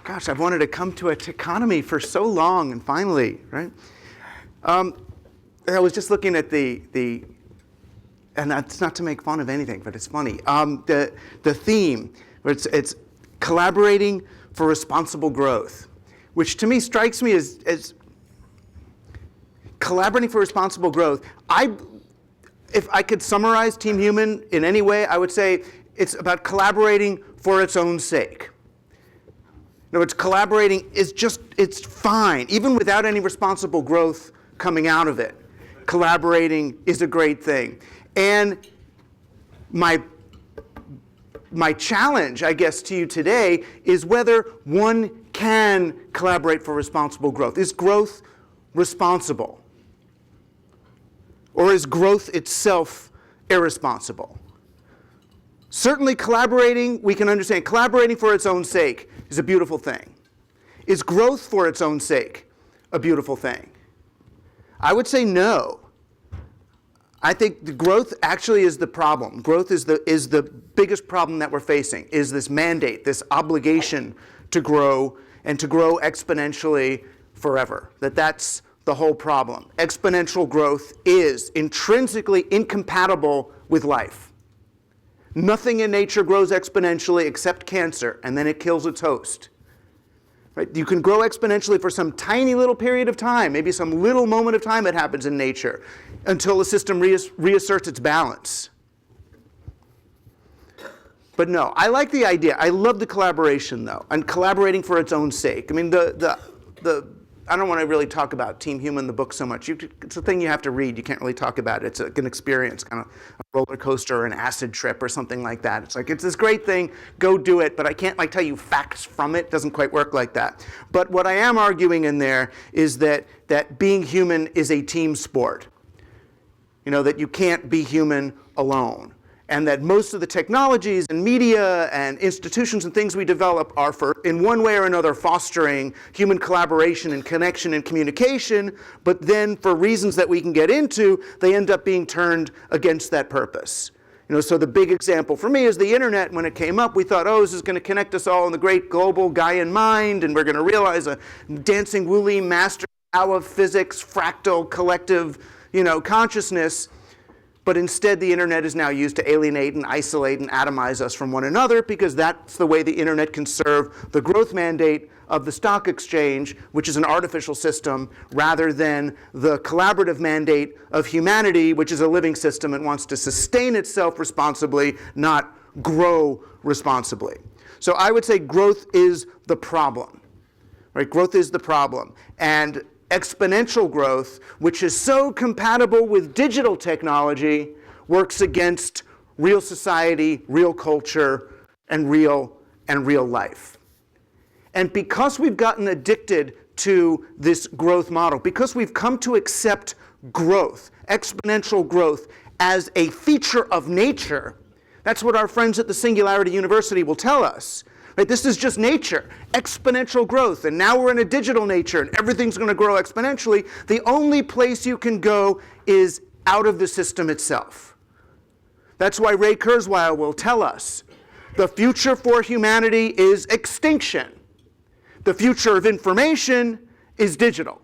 gosh, I've wanted to come to a techonomy for so long, and finally, right? I was just looking at the and that's not to make fun of anything, but it's funny. The theme, where it's collaborating for responsible growth, which to me strikes me as collaborating for responsible growth. If I could summarize Team Human in any way, I would say it's about collaborating for its own sake. In other words, collaborating is it's fine, even without any responsible growth coming out of it. Collaborating is a great thing. And my challenge, I guess, to you today is whether one can collaborate for responsible growth. Is growth responsible? Or is growth itself irresponsible? Certainly collaborating, we can understand, collaborating for its own sake is a beautiful thing. Is growth for its own sake a beautiful thing? I would say no. I think the growth actually is the problem. Growth is the biggest problem that we're facing, is this mandate, this obligation to grow and to grow exponentially forever. That's the whole problem. Exponential growth is intrinsically incompatible with life. Nothing in nature grows exponentially except cancer, and then it kills its host. Right? You can grow exponentially for some tiny little period of time, maybe some little moment of time that happens in nature, until the system reasserts its balance. But no, I like the idea. I love the collaboration, though, and collaborating for its own sake. I mean, I don't want to really talk about Team Human, the book, so much. It's a thing you have to read. You can't really talk about it. It's an experience, kind of a roller coaster or an acid trip or something like that. It's like, it's this great thing. Go do it. But I can't tell you facts from it. It doesn't quite work like that. But what I am arguing in there is that being human is a team sport. That you can't be human alone. And that most of the technologies and media and institutions and things we develop are in one way or another, fostering human collaboration and connection and communication, but then for reasons that we can get into, they end up being turned against that purpose. So the big example for me is the internet. When it came up, we thought, this is going to connect us all in the great global Gaian mind, and we're going to realize a dancing woolly master of physics, fractal, collective, consciousness. But instead, the internet is now used to alienate and isolate and atomize us from one another, because that's the way the internet can serve the growth mandate of the stock exchange, which is an artificial system, rather than the collaborative mandate of humanity, which is a living system and wants to sustain itself responsibly, not grow responsibly. So I would say growth is the problem. Right? Growth is the problem. And exponential growth, which is so compatible with digital technology, works against real society, real culture, and real life. And because we've gotten addicted to this growth model, because we've come to accept growth, exponential growth, as a feature of nature, that's what our friends at the Singularity University will tell us. Right? This is just nature, exponential growth, and now we're in a digital nature, and everything's going to grow exponentially. The only place you can go is out of the system itself. That's why Ray Kurzweil will tell us the future for humanity is extinction. The future of information is digital.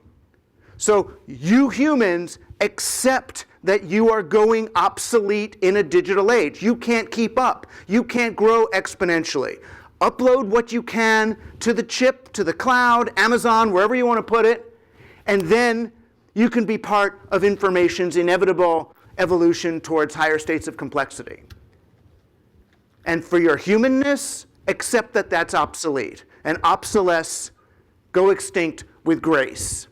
So you humans accept that you are going obsolete in a digital age. You can't keep up. You can't grow exponentially. Upload what you can to the chip, to the cloud, Amazon, wherever you want to put it, and then you can be part of information's inevitable evolution towards higher states of complexity. And for your humanness, accept that that's obsolete. And obsolesce, go extinct with grace.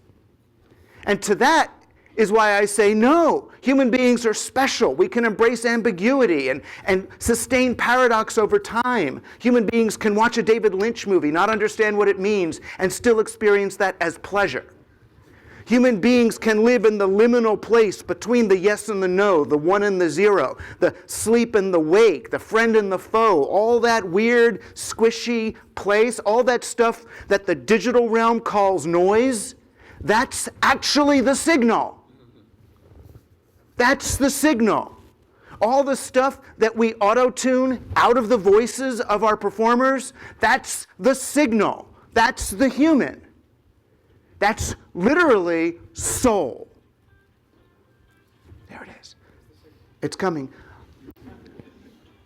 And to that is why I say no. Human beings are special. We can embrace ambiguity and sustain paradox over time. Human beings can watch a David Lynch movie, not understand what it means, and still experience that as pleasure. Human beings can live in the liminal place between the yes and the no, the one and the zero, the sleep and the wake, the friend and the foe, all that weird, squishy place, all that stuff that the digital realm calls noise, that's actually the signal. That's the signal. All the stuff that we auto-tune out of the voices of our performers, that's the signal. That's the human. That's literally soul. There it is. It's coming.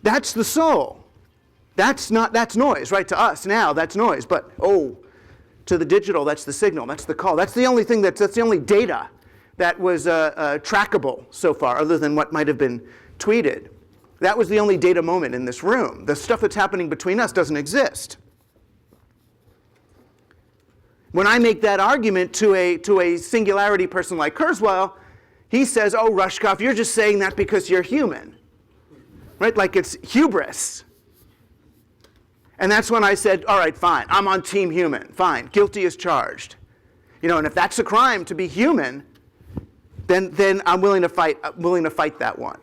That's the soul. That's noise, right? To us now, that's noise. But, to the digital, that's the signal. That's the call. That's the only thing that's the only data that was trackable so far, other than what might have been tweeted. That was the only data moment in this room. The stuff that's happening between us doesn't exist. When I make that argument to a singularity person like Kurzweil, he says, "Oh, Rushkoff, you're just saying that because you're human." Right? Like it's hubris. And that's when I said, all right, fine, I'm on team human. Fine, guilty as charged. And if that's a crime to be human, then I'm willing to fight that one.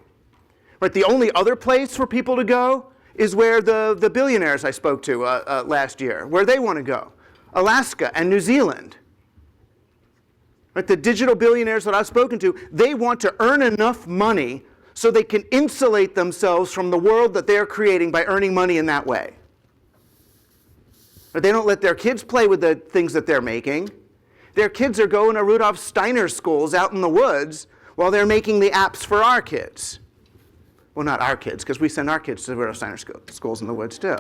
Right? The only other place for people to go is where the billionaires I spoke to last year, where they want to go. Alaska and New Zealand. Right? The digital billionaires that I've spoken to, they want to earn enough money so they can insulate themselves from the world that they're creating by earning money in that way. But they don't let their kids play with the things that they're making. Their kids are going to Rudolf Steiner schools out in the woods while they're making the apps for our kids. Well, not our kids, because we send our kids to Rudolf Steiner schools in the woods too.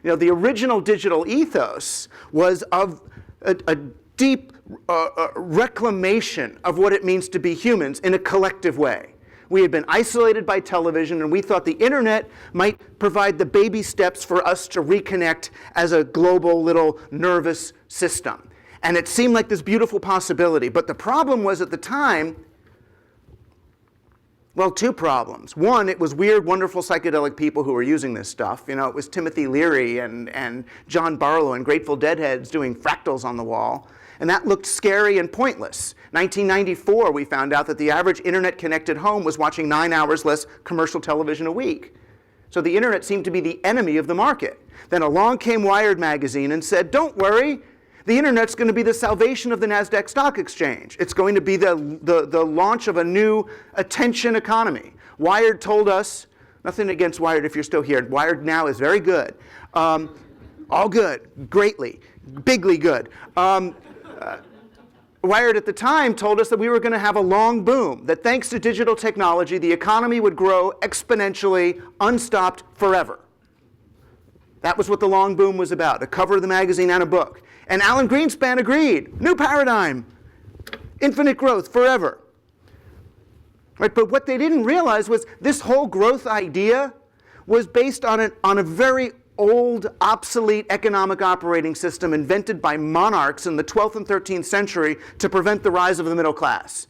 The original digital ethos was of a deep reclamation of what it means to be humans in a collective way. We had been isolated by television, and we thought the internet might provide the baby steps for us to reconnect as a global little nervous system. And it seemed like this beautiful possibility. But the problem was at the time, well, two problems. One, it was weird, wonderful, psychedelic people who were using this stuff. It was Timothy Leary and John Barlow and Grateful Dead heads doing fractals on the wall. And that looked scary and pointless. 1994, we found out that the average internet-connected home was watching 9 hours less commercial television a week. So the internet seemed to be the enemy of the market. Then along came Wired magazine and said, don't worry, the internet's going to be the salvation of the NASDAQ stock exchange. It's going to be the launch of a new attention economy. Wired told us, nothing against Wired if you're still here, Wired now is very good. All good, greatly, bigly good. Wired at the time told us that we were going to have a long boom, that thanks to digital technology, the economy would grow exponentially, unstopped, forever. That was what the long boom was about, a cover of the magazine and a book. And Alan Greenspan agreed. New paradigm, infinite growth, forever. Right? But what they didn't realize was this whole growth idea was based on a very old, obsolete economic operating system invented by monarchs in the 12th and 13th century to prevent the rise of the middle class.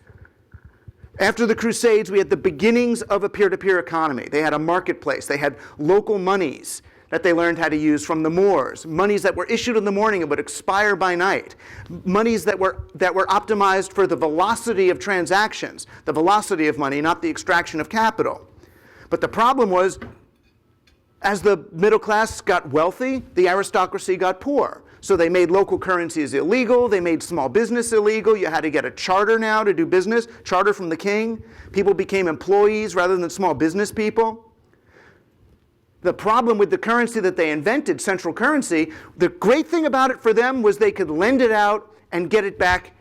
After the Crusades, we had the beginnings of a peer-to-peer economy. They had a marketplace. They had local monies that they learned how to use from the Moors, monies that were issued in the morning and would expire by night, monies that were optimized for the velocity of transactions, the velocity of money, not the extraction of capital. But the problem was, as the middle class got wealthy, the aristocracy got poor. So they made local currencies illegal. They made small business illegal. You had to get a charter now to do business, charter from the king. People became employees rather than small business people. The problem with the currency that they invented, central currency, the great thing about it for them was they could lend it out and get back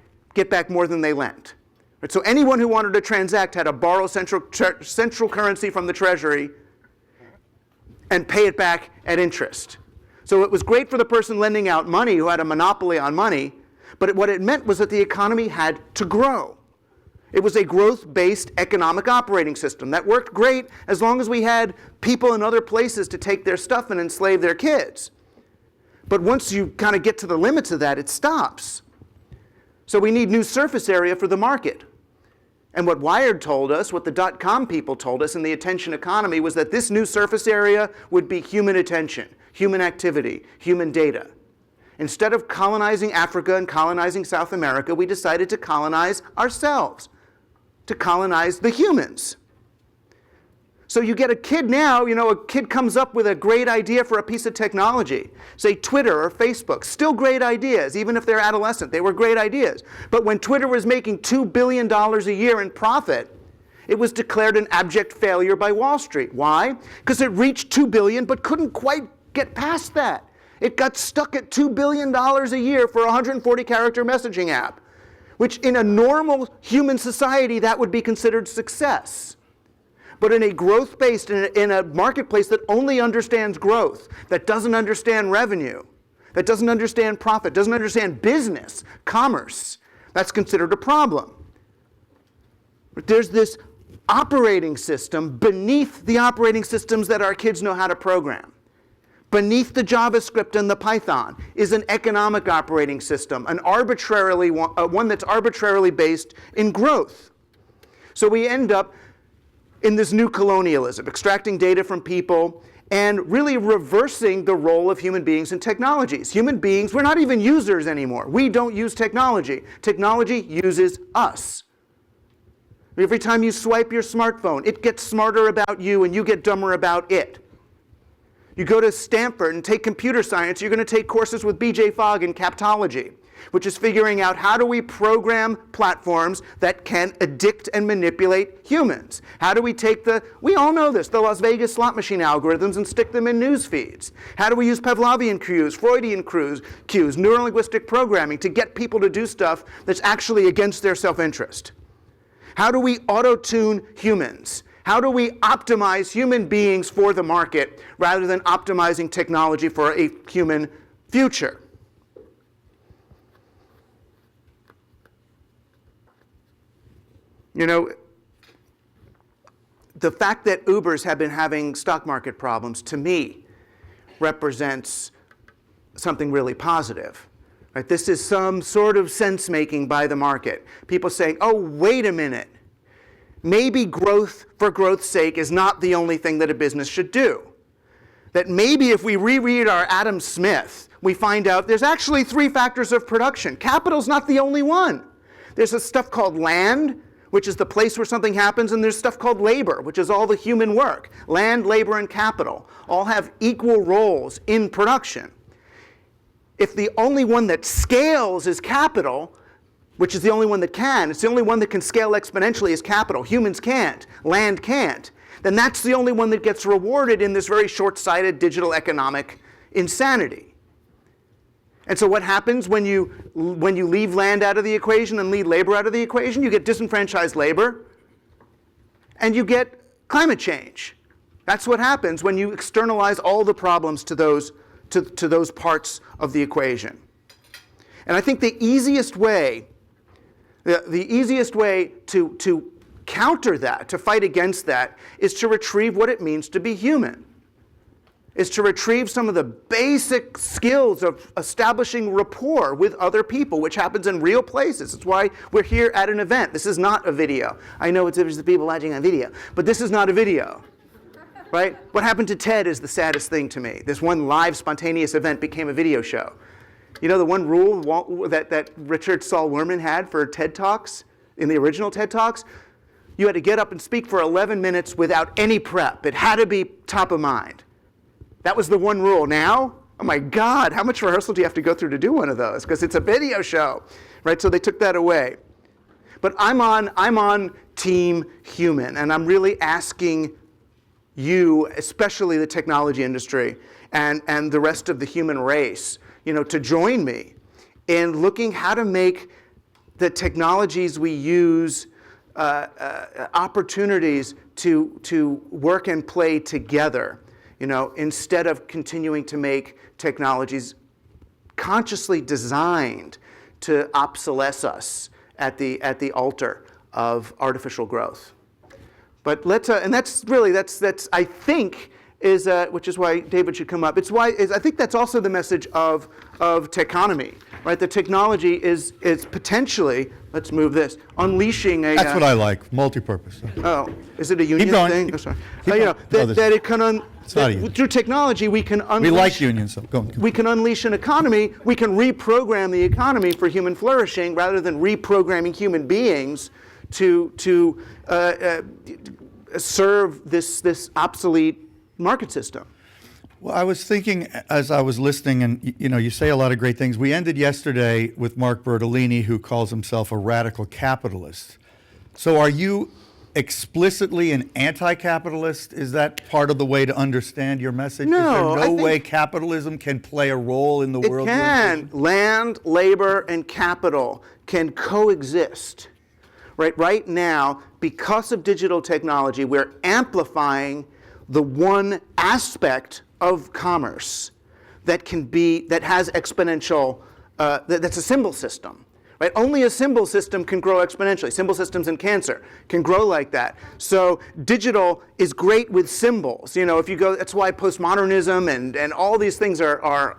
more than they lent. Right? So anyone who wanted to transact had to borrow central currency from the treasury and pay it back at interest. So it was great for the person lending out money who had a monopoly on money, but what it meant was that the economy had to grow. It was a growth-based economic operating system that worked great as long as we had people in other places to take their stuff and enslave their kids. But once you kind of get to the limits of that, it stops. So we need new surface area for the market. And what Wired told us, what the dot-com people told us in the attention economy was that this new surface area would be human attention, human activity, human data. Instead of colonizing Africa and colonizing South America, we decided to colonize ourselves, to colonize the humans. So you get a kid now, a kid comes up with a great idea for a piece of technology, say Twitter or Facebook, still great ideas, even if they're adolescent, they were great ideas. But when Twitter was making $2 billion a year in profit, it was declared an abject failure by Wall Street. Why? Because it reached $2 billion but couldn't quite get past that. It got stuck at $2 billion a year for a 140-character messaging app, which in a normal human society, that would be considered success. But in a growth-based, in a marketplace that only understands growth, that doesn't understand revenue, that doesn't understand profit, doesn't understand business, commerce, that's considered a problem. But there's this operating system beneath the operating systems that our kids know how to program. Beneath the JavaScript and the Python is an economic operating system, one that's arbitrarily based in growth. So we end up in this new colonialism, extracting data from people and really reversing the role of human beings in technologies. Human beings, we're not even users anymore. We don't use technology. Technology uses us. Every time you swipe your smartphone, it gets smarter about you and you get dumber about it. You go to Stanford and take computer science, you're going to take courses with B.J. Fogg in captology, which is figuring out how do we program platforms that can addict and manipulate humans. How do we take we all know this, the Las Vegas slot machine algorithms and stick them in news feeds? How do we use Pavlovian cues, Freudian cues, neurolinguistic programming to get people to do stuff that's actually against their self-interest? How do we auto-tune humans? How do we optimize human beings for the market rather than optimizing technology for a human future? You know, the fact that Ubers have been having stock market problems, to me, represents something really positive. Right? This is some sort of sense-making by the market. People saying, oh, wait a minute. Maybe growth for growth's sake is not the only thing that a business should do. That maybe if we reread our Adam Smith, we find out there's actually 3 factors of production. Capital's not the only one. There's a stuff called land, which is the place where something happens, and there's stuff called labor, which is all the human work. Land, labor, and capital all have equal roles in production. If the only one that scales is capital, which is the only one that can, it's the only one that can scale exponentially is capital. Humans can't, land can't. Then that's the only one that gets rewarded in this very short-sighted digital economic insanity. And so what happens when you leave land out of the equation and leave labor out of the equation? You get disenfranchised labor, and you get climate change. That's what happens when you externalize all the problems to those parts of the equation. And I think the easiest way to counter that, to fight against that, is to retrieve what it means to be human. Is to retrieve some of the basic skills of establishing rapport with other people, which happens in real places. It's why we're here at an event. This is not a video. I know there's the people watching on video, but this is not a video. Right? What happened to TED is the saddest thing to me. This one live, spontaneous event became a video show. You know the one rule that Richard Saul Wurman had for TED Talks, in the original TED Talks? You had to get up and speak for 11 minutes without any prep. It had to be top of mind. That was the one rule. Now, oh my God, how much rehearsal do you have to go through to do one of those? Because it's a video show, right? So they took that away. But I'm on team human, and I'm really asking you, especially the technology industry and the rest of the human race, to join me in looking how to make the technologies we use opportunities to work and play together, instead of continuing to make technologies consciously designed to obsolesce us at the altar of artificial growth. But and that's I think is which is why David should come up. I think that's also the message of techonomy, right? The technology is potentially, let's move this, unleashing a. That's what I like, multi-purpose. Oh, is it a union thing? Oh, sorry. That it can through technology we can unleash. We like unions, so go on. We can unleash an economy. We can reprogram the economy for human flourishing rather than reprogramming human beings to serve this obsolete market system. Well, I was thinking as I was listening, and you say a lot of great things. We ended yesterday with Mark Bertolini, who calls himself a radical capitalist. So are you explicitly an anti-capitalist? Is that part of the way to understand your message? No, Is I there no think way capitalism can play a role in the it world? can. Land, labor, and capital can coexist. Right now, because of digital technology, we're amplifying the one aspect of commerce that has exponential, that's a symbol system. Right? Only a symbol system can grow exponentially. Symbol systems in cancer can grow like that. So digital is great with symbols. You know, if you go, that's why postmodernism and all these things are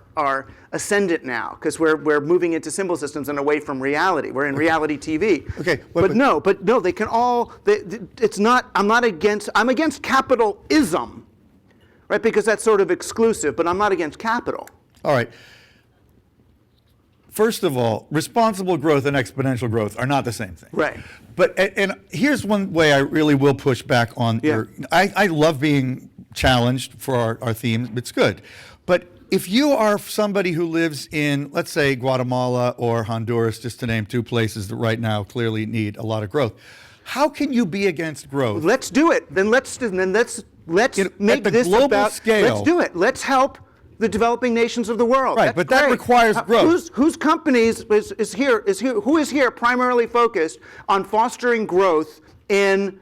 ascendant now, because we're moving into symbol systems and away from reality. We're in reality TV. Okay, but no, they can all. It's not. I'm against capitalism, right? Because that's sort of exclusive. But I'm not against capital. All right. First of all, responsible growth and exponential growth are not the same thing. Right. But and here's one way I really will push back on Yeah. your. I love being challenged for our themes. It's good. But if you are somebody who lives in, let's say, Guatemala or Honduras, just to name two places that right now clearly need a lot of growth, how can you be against growth? Let's do it. Let's make the this global about. scale. Let's do it. Let's help the developing nations of the world. Right, That's but that great. requires growth. Whose companies who is here primarily focused on fostering growth in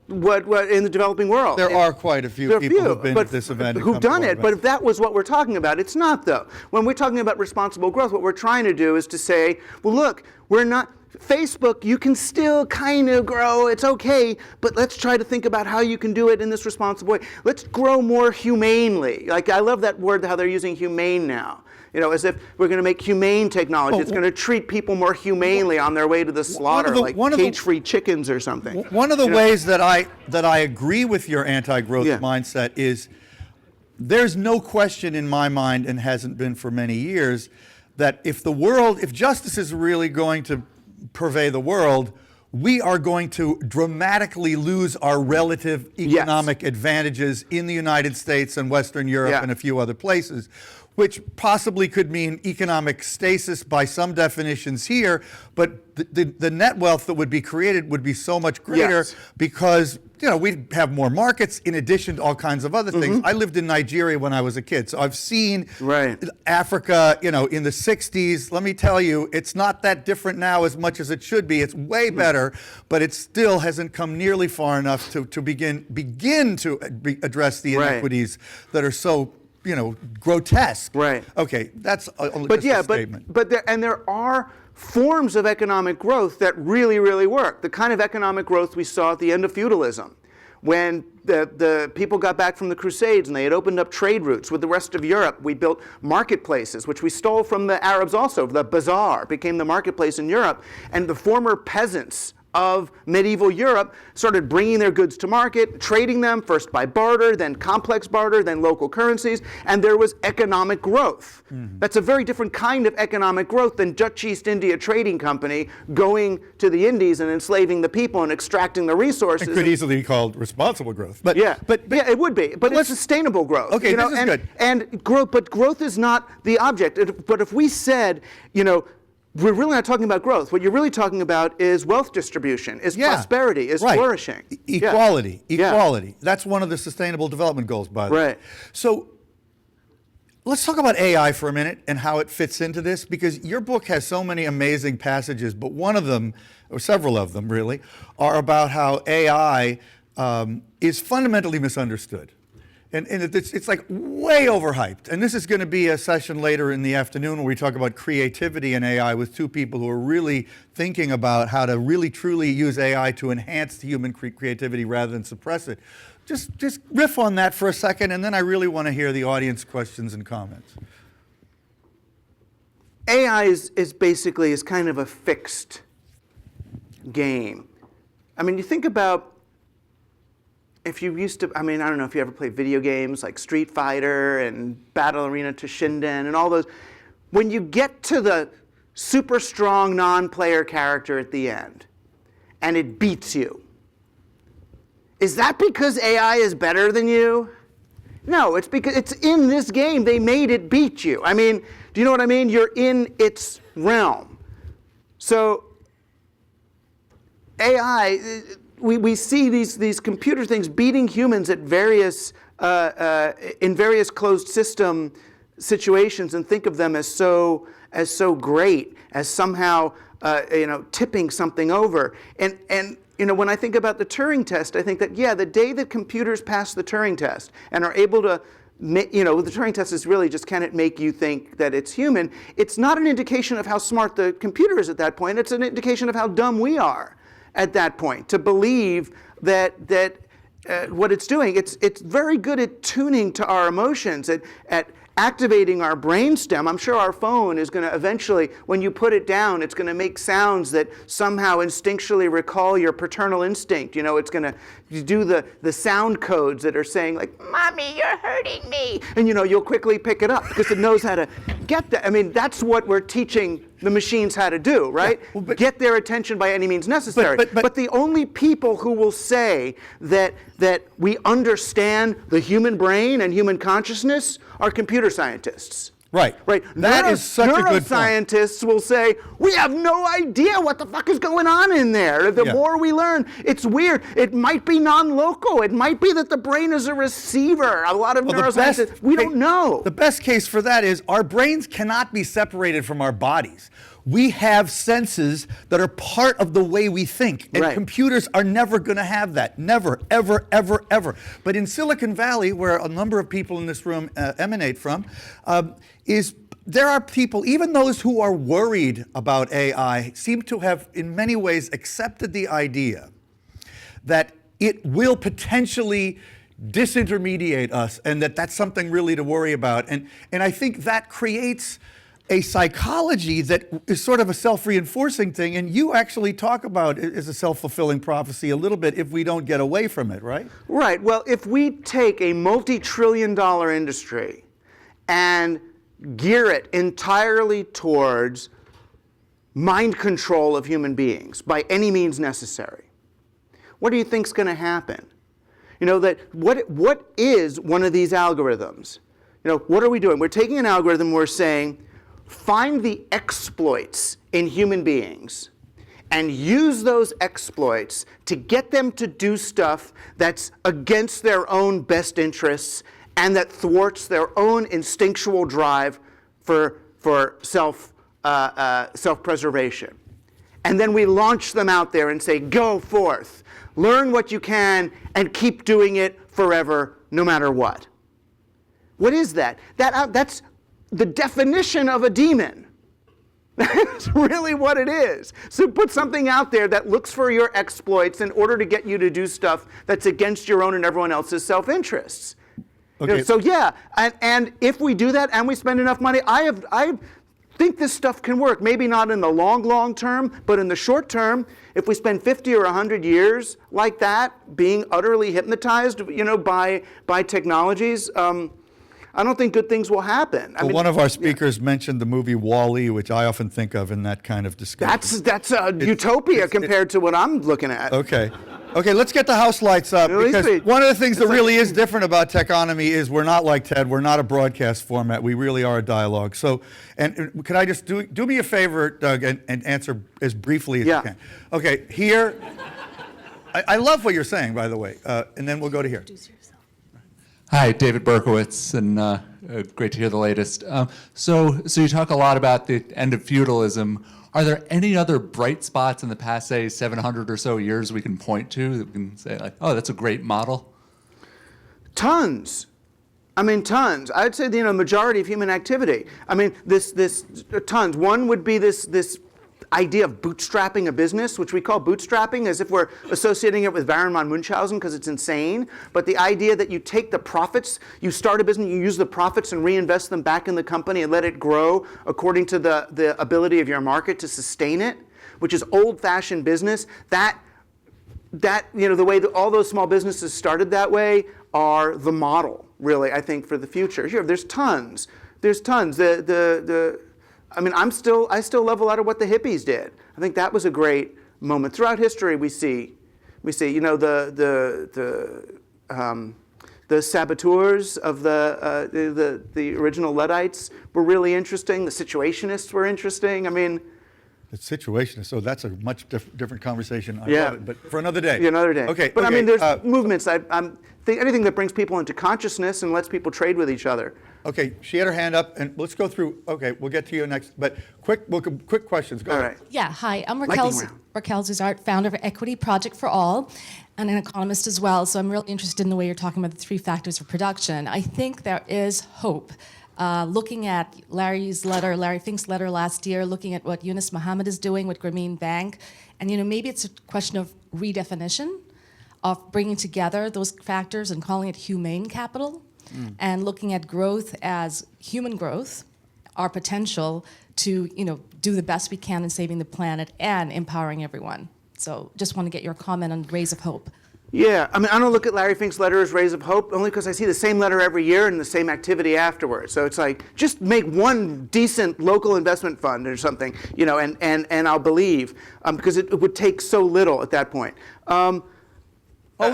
what in the developing world? There are quite a few people who've been but at this event. and who've come to done our it. But event. if that was what we're talking about, it's not though. When we're talking about responsible growth, what we're trying to do is to say, well, look, we're not. Facebook, you can still kind of grow, it's okay, but let's try to think about how you can do it in this responsible way. Let's grow more humanely. Like, I love that word, how they're using humane now. You know, as if we're going to make humane technology. It's going to treat people more humanely on their way to the slaughter, like cage-free chickens or something. One of the ways that I agree with your anti-growth Yeah. mindset is there's no question in my mind, and hasn't been for many years, that if justice is really going to pervade the world, we are going to dramatically lose our relative economic advantages in the United States and Western Europe and a few other places, which possibly could mean economic stasis by some definitions here, but the net wealth that would be created would be so much greater because we'd have more markets in addition to all kinds of other things. I lived in Nigeria when I was a kid, so I've seen Africa, in the 60s. Let me tell you, it's not that different now as much as it should be. It's way better, but it still hasn't come nearly far enough to begin to address the inequities that are so grotesque. Right. Okay, that's just a statement. But there are forms of economic growth that really, really work. The kind of economic growth we saw at the end of feudalism, when the people got back from the Crusades and they had opened up trade routes with the rest of Europe. We built marketplaces, which we stole from the Arabs also. The bazaar became the marketplace in Europe, and the former peasants of medieval Europe started bringing their goods to market, trading them first by barter, then complex barter, then local currencies, and there was economic growth. That's a very different kind of economic growth than Dutch East India Trading Company going to the Indies and enslaving the people and extracting the resources. It could easily be called responsible growth. But it would be. But it's sustainable growth. Okay, this is good. And growth is not the object. But if we said, we're really not talking about growth. What you're really talking about is wealth distribution, is prosperity, is flourishing. Equality. That's one of the Sustainable Development Goals, by the way. Right. So let's talk about AI for a minute and how it fits into this, because your book has so many amazing passages, but one of them, or several of them really, are about how AI is fundamentally misunderstood. And it's like way overhyped. And this is going to be a session later in the afternoon where we talk about creativity in AI with two people who are really thinking about how to really truly use AI to enhance human creativity rather than suppress it. Just riff on that for a second, and then I really want to hear the audience questions and comments. AI is basically kind of a fixed game. I mean, you think about if you used to, I don't know if you ever played video games like Street Fighter and Battle Arena Toshinden and all those. When you get to the super strong non-player character at the end and it beats you, is that because AI is better than you? No, it's because it's in this game. They made it beat you. I mean, do you know what I mean? You're in its realm. So AI, we see these computer things beating humans at various in various closed system situations and think of them as so great, as somehow tipping something over. And when I think about the Turing test, I think that the day that computers pass the Turing test and are able to the Turing test is really just, can it make you think that it's human? It's not an indication of how smart the computer is at that point. It's an indication of how dumb we are at that point to believe that what it's doing. It's very good at tuning to our emotions, at activating our brainstem. I'm sure our phone is going to eventually, when you put it down, it's going to make sounds that somehow instinctually recall your paternal instinct. It's going to do the sound codes that are saying, like, "Mommy, you're hurting me." And you'll quickly pick it up because it knows how to get that. I mean, that's what we're teaching the machines how to do, right? Yeah, well, get their attention by any means necessary. But the only people who will say that we understand the human brain and human consciousness are computer scientists. Right. That is such a good point. Neuroscientists will say, we have no idea what the fuck is going on in there. The more we learn, it's weird. It might be non-local. It might be that the brain is a receiver. A lot of neuroscientists, we don't know. The best case for that is our brains cannot be separated from our bodies. We have senses that are part of the way we think, and computers are never going to have that. Never, ever, ever, ever. But in Silicon Valley, where a number of people in this room emanate from, there are people, even those who are worried about AI, seem to have in many ways accepted the idea that it will potentially disintermediate us, and that's something really to worry about. And I think that creates a psychology that is sort of a self-reinforcing thing, and you actually talk about it as a self-fulfilling prophecy a little bit if we don't get away from it, right? Right. Well, if we take a multi-trillion-dollar industry and gear it entirely towards mind control of human beings by any means necessary, what do you think's going to happen? What is one of these algorithms? What are we doing? We're taking an algorithm, we're saying, find the exploits in human beings and use those exploits to get them to do stuff that's against their own best interests and that thwarts their own instinctual drive for self-preservation. And then we launch them out there and say, go forth, learn what you can, and keep doing it forever, no matter what. What is that? That's the definition of a demon. That's really what it is. So put something out there that looks for your exploits in order to get you to do stuff that's against your own and everyone else's self-interests. Okay. And if we do that and we spend enough money, I think this stuff can work. Maybe not in the long term, but in the short term, if we spend 50 or 100 years like that, being utterly hypnotized, by technologies, I don't think good things will happen. One of our speakers mentioned the movie WALL-E, which I often think of in that kind of discussion. That's a utopia compared to what I'm looking at. Okay, let's get the house lights up, because one of the things that really is different about Techonomy is we're not like TED. We're not a broadcast format. We really are a dialogue. So, and could I just do me a favor, Doug, and answer as briefly as you can? Okay, here. I love what you're saying, by the way, and then we'll go to here. Hi, David Berkowitz, and great to hear the latest. So you talk a lot about the end of feudalism. Are there any other bright spots in the past, say, 700 or so years we can point to that we can say, like, oh, that's a great model? Tons. Tons. I'd say the majority of human activity. This tons. One would be this idea of bootstrapping a business, which we call bootstrapping, as if we're associating it with Baron von Munchausen because it's insane. But the idea that you take the profits, you start a business, you use the profits and reinvest them back in the company and let it grow according to the ability of your market to sustain it, which is old-fashioned business. The way that all those small businesses started that way are the model, really, I think, for the future. Here, there's tons. There's tons. I still love a lot of what the hippies did. I think that was a great moment. Throughout history, we see, the saboteurs of the original Luddites were really interesting. The situationists were interesting. The situation is, so that's a much different conversation. I Yeah. love it, but for another day. Yeah, another day. Okay. But I okay, mean, there's movements. I'm think anything that brings people into consciousness and lets people trade with each other. Okay, she had her hand up, and let's go through. Okay, we'll get to you next. But quick questions. Go All ahead. right. Yeah, hi. I'm Lightning Raquel, round. Raquel Zuzart, founder of Equity Project for All, and an economist as well. So I'm really interested in the way you're talking about the 3 factors of production. I think there is hope. Looking at Larry Fink's letter last year, looking at what Yunus Muhammad is doing with Grameen Bank, and maybe it's a question of redefinition, of bringing together those factors and calling it humane capital, and looking at growth as human growth, our potential to do the best we can in saving the planet and empowering everyone. So just want to get your comment on Rays of Hope. Yeah, I mean, I don't look at Larry Fink's letter as Rays of Hope, only because I see the same letter every year and the same activity afterwards. So it's like, just make one decent local investment fund or something, and I'll believe, because it would take so little at that point.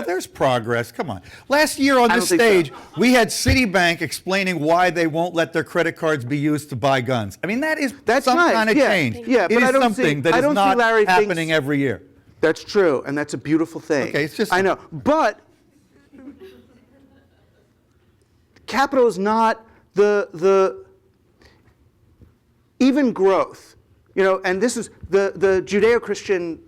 There's progress. Come on. Last year on I this don't think stage, we had Citibank explaining why they won't let their credit cards be used to buy guns. I mean, that's some nice. kind of Yeah. change. Yeah, it but is I don't something see- that I is don't see not Larry Fink's- happening every year. That's true, and that's a beautiful thing. Okay, it's just- I know, but capital is not the even growth, and this is the Judeo-Christian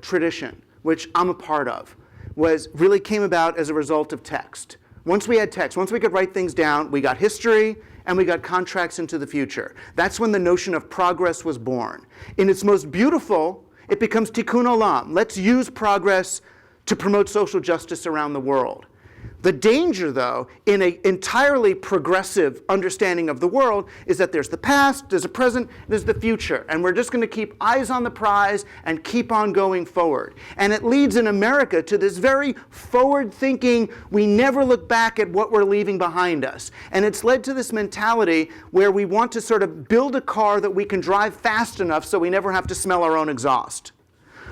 tradition, which I'm a part of, really came about as a result of text. Once we had text, once we could write things down, we got history and we got contracts into the future. That's when the notion of progress was born. In its most beautiful, it becomes tikkun olam. Let's use progress to promote social justice around the world. The danger, though, in an entirely progressive understanding of the world is that there's the past, there's the present, there's the future. And we're just going to keep eyes on the prize and keep on going forward. And it leads in America to this very forward-thinking, we never look back at what we're leaving behind us. And it's led to this mentality where we want to sort of build a car that we can drive fast enough so we never have to smell our own exhaust.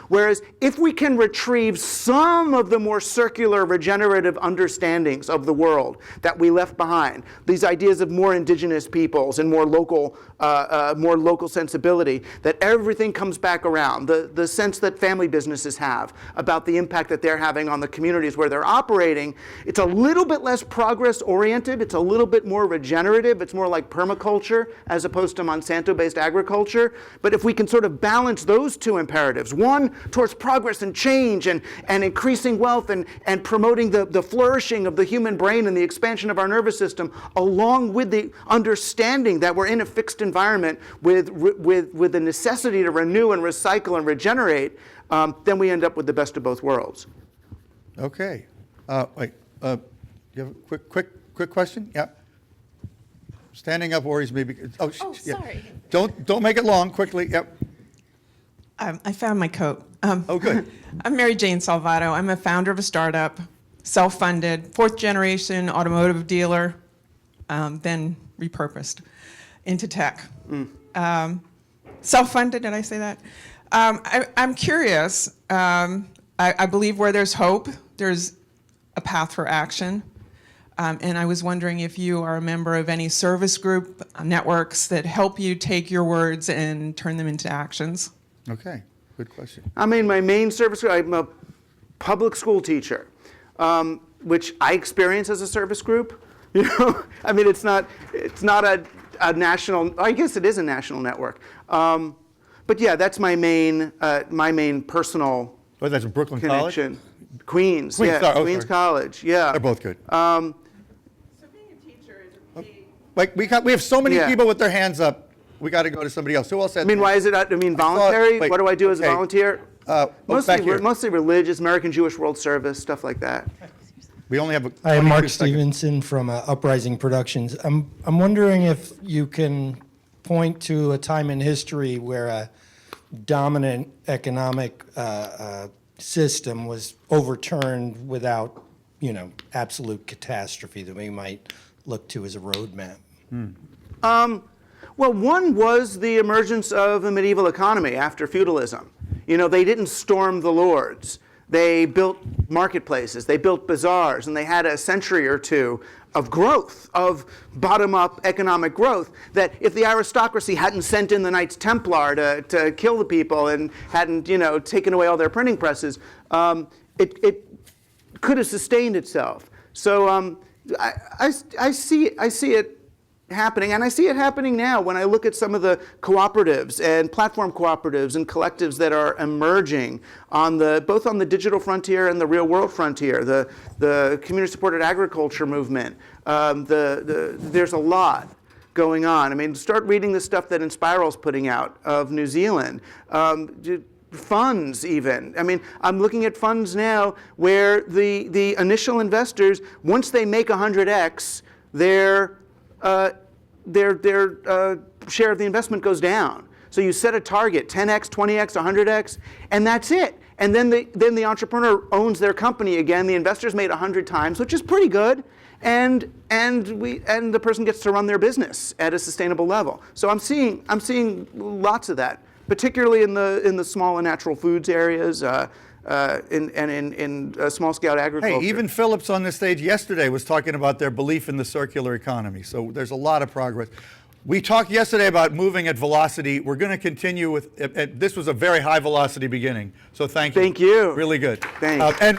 Whereas if we can retrieve some of the more circular, regenerative understandings of the world that we left behind, these ideas of more indigenous peoples and more local sensibility, that everything comes back around, the sense that family businesses have about the impact that they're having on the communities where they're operating, it's a little bit less progress-oriented, it's a little bit more regenerative, it's more like permaculture as opposed to Monsanto-based agriculture. But if we can sort of balance those two imperatives, one, towards progress and change and increasing wealth and promoting the flourishing of the human brain and the expansion of our nervous system, along with the understanding that we're in a fixed environment with the necessity to renew and recycle and regenerate, then we end up with the best of both worlds. Okay. Wait. You have a quick question? Yeah. Standing up worries me because. Oh, yeah. sorry. Don't make it long. Quickly. Yep. I found my coat. Oh, good. I'm Mary Jane Salvato. I'm a founder of a startup, self-funded, 4th generation automotive dealer, then repurposed into tech. Self-funded, did I say that? I'm curious. I believe where there's hope, there's a path for action. And I was wondering if you are a member of any service group networks that help you take your words and turn them into actions. Okay. Good question. I mean, my main service group, I'm a public school teacher, which I experience as a service group. I mean, it's not a national, I guess it is a national network. But yeah, that's my main personal Oh, that's Brooklyn connection. College? Queens, Queens, yeah, sorry. Oh, Queens sorry. College, yeah. They're both good. So being a teacher is a big... Like we have so many Yeah. people with their hands up. We got to go to somebody else. Who else said? I mean, why is it, voluntary? wait, what do I do as a okay. volunteer? back here. Mostly religious, American Jewish World Service, stuff like that. We only have. Hi, I'm 22 Mark seconds. Stevenson from Uprising Productions. I'm wondering if you can point to a time in history where a dominant economic system was overturned without, absolute catastrophe that we might look to as a roadmap. Well, one was the emergence of a medieval economy after feudalism. They didn't storm the lords. They built marketplaces, they built bazaars, and they had a century or two growth, of bottom-up economic growth, that if the aristocracy hadn't sent in the Knights Templar to kill the people and hadn't, taken away all their printing presses, it could have sustained itself. So I see it happening, and I see it happening now when I look at some of the cooperatives and platform cooperatives and collectives that are emerging both on the digital frontier and the real world frontier. The community-supported agriculture movement. There's a lot going on. I mean, start reading the stuff that Inspiral's putting out of New Zealand. Funds even. I mean, I'm looking at funds now where the initial investors, once they make 100x, their share of the investment goes down. So you set a target, 10x, 20x, 100x, and that's it. And then the entrepreneur owns their company again. The investors made 100 times, which is pretty good, and the person gets to run their business at a sustainable level. So I'm seeing lots of that, particularly in the small and natural foods areas. In small-scale agriculture. Hey, even Philips on the stage yesterday was talking about their belief in the circular economy. So there's a lot of progress. We talked yesterday about moving at velocity. We're going to continue with, this was a very high velocity beginning. So thank you. Thank you. Really good. Thanks. And